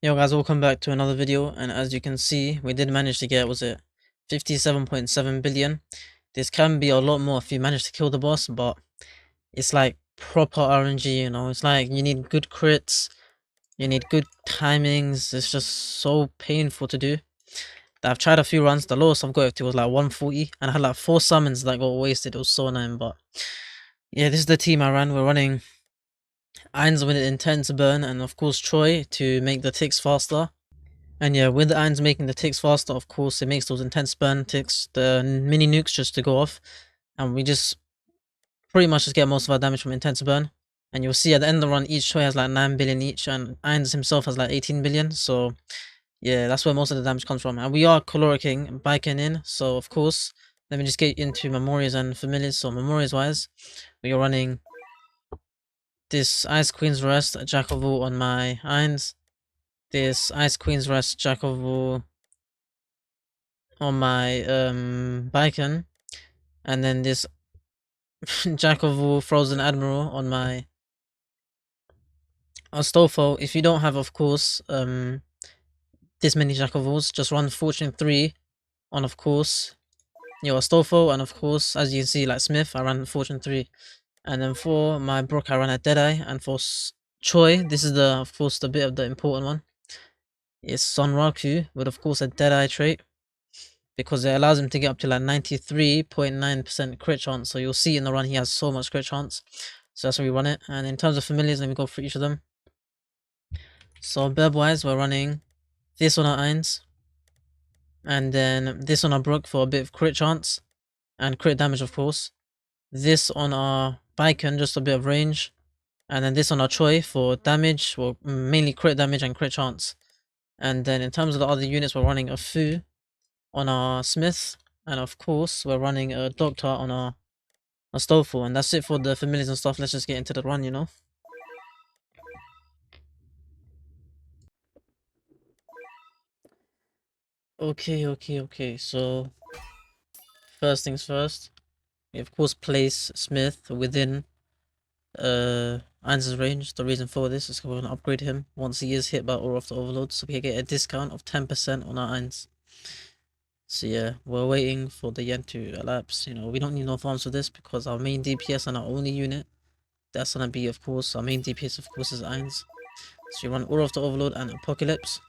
Yo guys, welcome back to another video, and as you can see, we did manage to get, was it 57.7 billion. This can be a lot more if you manage to kill the boss, but it's like proper RNG, you know. It's like you need good crits, you need good timings. It's just so painful to do. I've tried a few runs. The lowest I've got it to was like 140, and I had like 4 summons that got wasted. It was so annoying. But yeah, this is the team I ran. We're running Irons with an intense burn, and of course Troy to make the ticks faster. And yeah, with the irons making the ticks faster, of course, it makes those intense burn ticks, the mini nukes just to go off. And we just pretty much just get most of our damage from intense burn. And you'll see at the end of the run, each toy has like 9 billion each, and Irons himself has like 18 billion. So yeah, that's where most of the damage comes from. And we are caloricing, biking in. So of course, let me just get into Memorias and Familiars. So Memorias wise, we are running this Ice Queen's Rest, Jack of All on my Irons. This Ice Queen's Rest, Jack of All on my Bicon, and then this Jack of All Frozen Admiral on my Astolfo. If you don't have, of course, this many Jack of Alls, just run Fortune 3 on, of course, your Astolfo, and of course, as you can see, like Smith, I ran Fortune 3. And then for my Brook, I ran a Deadeye, and for Choi, this is the, of course, the bit of the important one. It's Sonraku with, of course, a Deadeye trait, because it allows him to get up to like 93.9% crit chance. So you'll see in the run he has so much crit chance. So that's why we run it. And in terms of familiars, let me go through each of them. So Burb wise, we're running this on our Irons, and then this on our Brook for a bit of crit chance and crit damage, of course. This on our Bicon, just a bit of range, and then this on our Choi for damage, well, mainly crit damage and crit chance. And then in terms of the other units, we're running a Fu on our Smith, and of course we're running a Doctor on our Astolfo, and that's it for the familiars and stuff. Let's just get into the run, you know. Okay. So first things first, we of course place Smith within Ans's range. The reason for this is because we're gonna upgrade him once he is hit by Aura of the Overlord, so we can get a discount of 10% on our Ans. So yeah, we're waiting for the yen to elapse. You know, we don't need no farms for this because our main DPS and our only unit, that's gonna be, of course, our main DPS, of course, is Irons. So we run Aura of the Overlord and Apocalypse.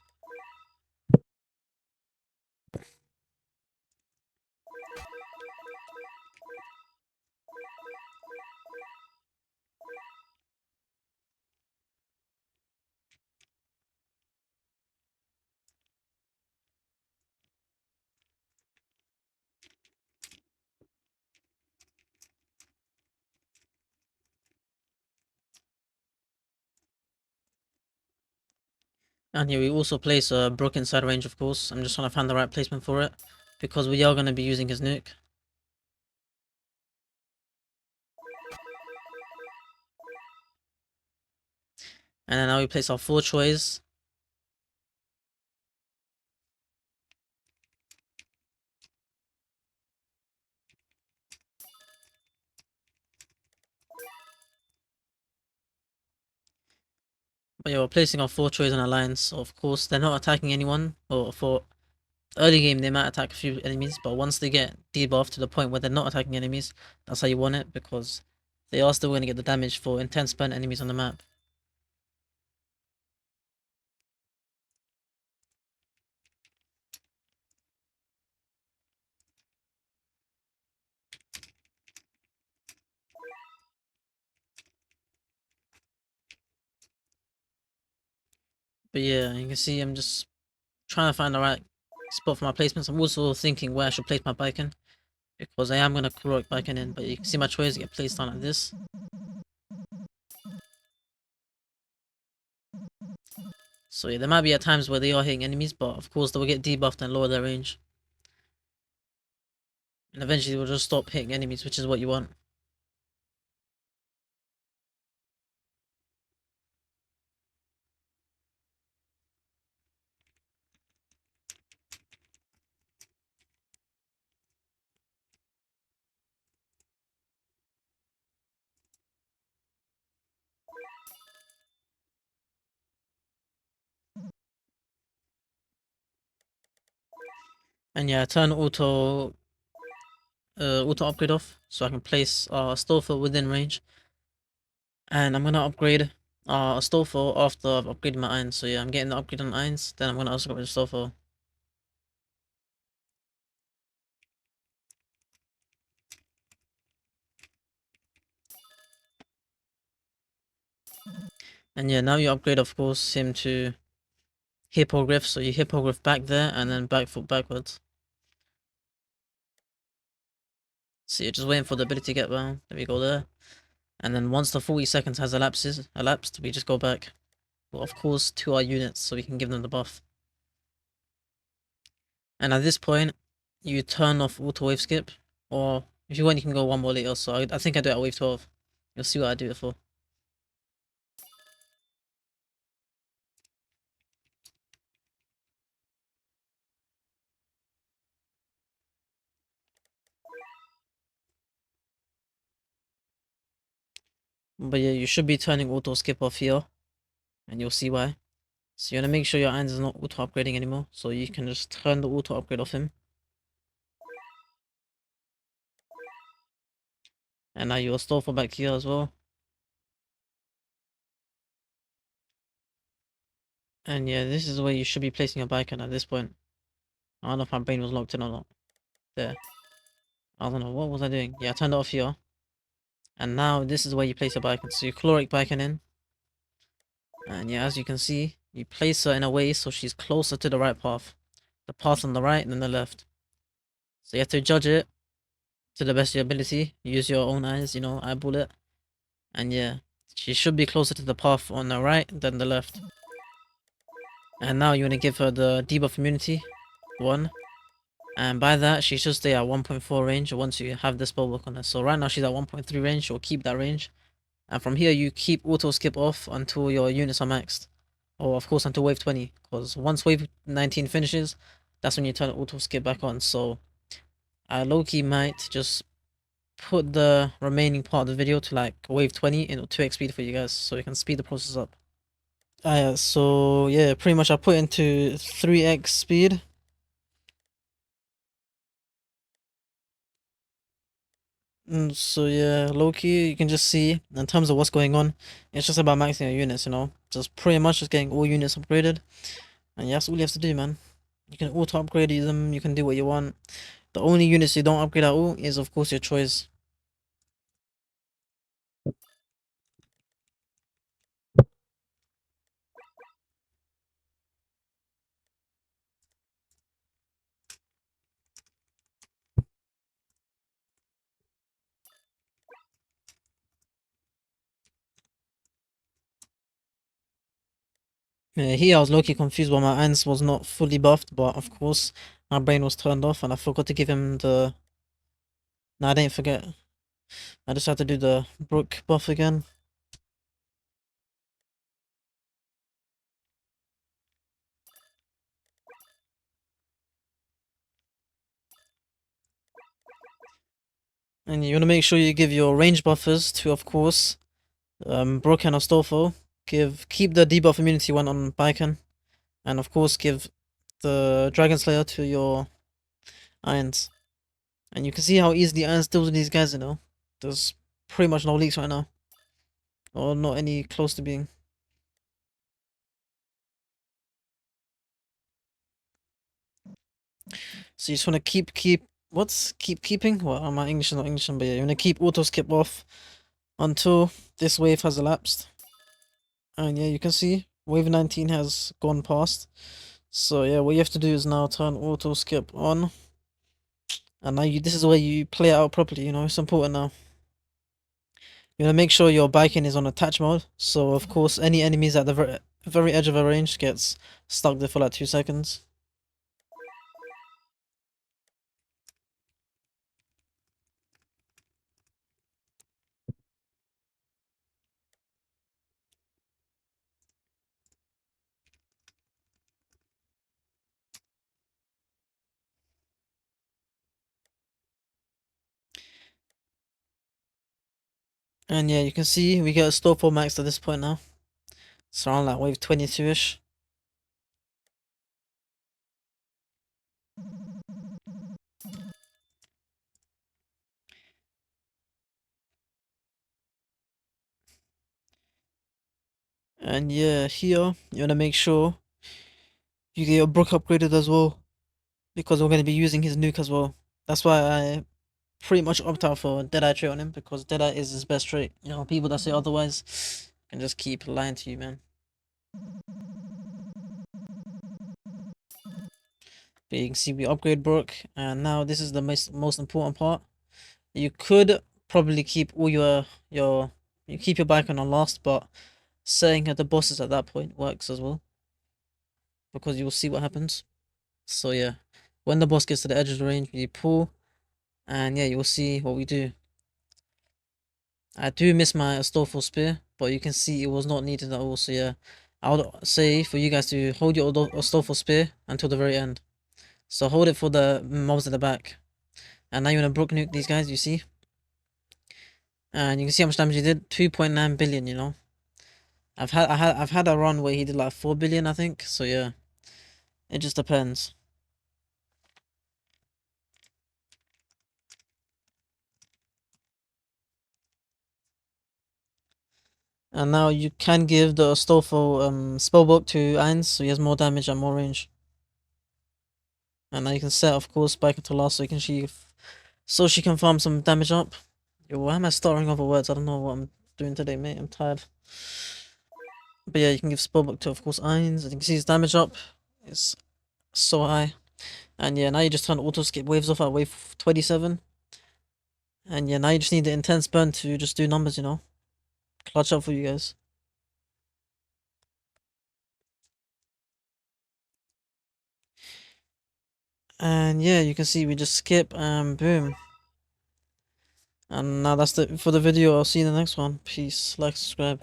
And here we also place a Brook inside range, of course. I'm just trying to find the right placement for it, because we are going to be using his nuke. And then now we place our 4 choice. But yeah, we're placing our 4 choice in alliance. So of course, they're not attacking anyone. Or for early game, they might attack a few enemies. But once they get debuffed to the point where they're not attacking enemies, that's how you want it. Because they are still going to get the damage for intense burn enemies on the map. But yeah, you can see I'm just trying to find the right spot for my placements. I'm also thinking where I should place my Bicon, because I am going to correct Bicon in, but you can see my choice get placed down like this. So yeah, there might be at times where they are hitting enemies, but of course they will get debuffed and lower their range. And eventually they will just stop hitting enemies, which is what you want. And yeah, turn auto upgrade off so I can place Stoffer within range. And I'm gonna upgrade Stoffer after I've upgraded my irons. So yeah, I'm getting the upgrade on irons, then I'm gonna also upgrade Stoffer. And yeah, now you upgrade of course him to Hippogriff, so you Hippogriff back there and then back foot backwards. So you're just waiting for the ability to get bound. Then we go there. And then once the 40 seconds has elapsed, we just go back. Well, of course, to our units so we can give them the buff. And at this point, you turn off auto wave skip, or if you want, you can go one more later. So I think I do it at wave 12. You'll see what I do it for. But yeah, you should be turning auto skip off here, and you'll see why. So you want to make sure your irons is not auto upgrading anymore, so you can just turn the auto upgrade off him. And now you'll store for back here as well. And yeah, this is where you should be placing your bike at this point. I don't know if my brain was locked in or not. There. I don't know, what was I doing? Yeah, I turned it off here. And now this is where you place your bicon. So you caloric bicon in. And yeah, as you can see, you place her in a way so she's closer to the right path. The path on the right than the left. So you have to judge it to the best of your ability. Use your own eyes, you know, eyeball it. And yeah, she should be closer to the path on the right than the left. And now you want to give her the debuff immunity. 1. And by that, she should stay at 1.4 range once you have the spellbook on her. So right now she's at 1.3 range, she'll keep that range. And from here, you keep auto skip off until your units are maxed. Or of course until wave 20. Because once wave 19 finishes, that's when you turn auto skip back on. So I low-key might just put the remaining part of the video to like wave 20 in 2x speed for you guys. So you can speed the process up. So yeah, pretty much I put into 3x speed. So yeah, low-key, you can just see in terms of what's going on, it's just about maxing your units, you know? Just pretty much just getting all units upgraded. And yeah, that's all you have to do, man. You can auto-upgrade them, you can do what you want. The only units you don't upgrade at all is of course your choice. Yeah, here I was low-key confused why my Ans was not fully buffed, but of course my brain was turned off and I forgot to give him the... No, I didn't forget. I just had to do the Brook buff again. And you want to make sure you give your range buffers to, of course, Brook and Astolfo. Keep the debuff immunity one on Baiken. And of course give the Dragon Slayer to your Irons. And you can see how easily Irons deals with these guys, you know. There's pretty much no leaks right now. Or not any close to being. So you just wanna keeping? Well, my English is not English, but yeah, you wanna keep auto skip off until this wave has elapsed. And yeah, you can see wave 19 has gone past. So yeah, what you have to do is now turn auto skip on. And now this is where you play it out properly, you know, it's important now. You want to make sure your biking is on attach mode, so of course any enemies at the very edge of a range gets stuck there for like 2 seconds. And yeah, you can see we get a store for max at this point now. It's around like wave 22-ish. And yeah, here you wanna make sure you get your Brook upgraded as well, because we're gonna be using his nuke as well. That's why I pretty much opt out for Deadeye trait on him, because Deadeye is his best trait. You know, people that say otherwise can just keep lying to you, man. But you can see we upgrade Brook, and now this is the most important part. You could probably keep all you keep your bike on last, but setting at the bosses at that point works as well, because you will see what happens. So yeah, when the boss gets to the edge of the range, you pull, and yeah, you will see what we do. I do miss my Astolfo spear, but you can see it was not needed at all. So yeah, I would say for you guys to hold your Astolfo spear until the very end. So hold it for the mobs at the back. And now you're gonna Brook nuke these guys, you see? And you can see how much damage he did. 2.9 billion, you know. I've had a run where he did like 4 billion, I think. So yeah. It just depends. And now you can give the Astolfo spellbook to Ainz, so he has more damage and more range. And now you can set, of course, back into last so she can farm some damage up. Yo, why am I stuttering over words? I don't know what I'm doing today, mate. I'm tired. But yeah, you can give spellbook to, of course, Ainz. And you can see his damage up. It's so high. And yeah, now you just turn auto skip waves off at wave 27. And yeah, now you just need the intense burn to just do numbers, you know. Clutch up for you guys. And yeah, you can see we just skip and boom. And now that's it for the video. I'll see you in the next one. Peace. Like, subscribe.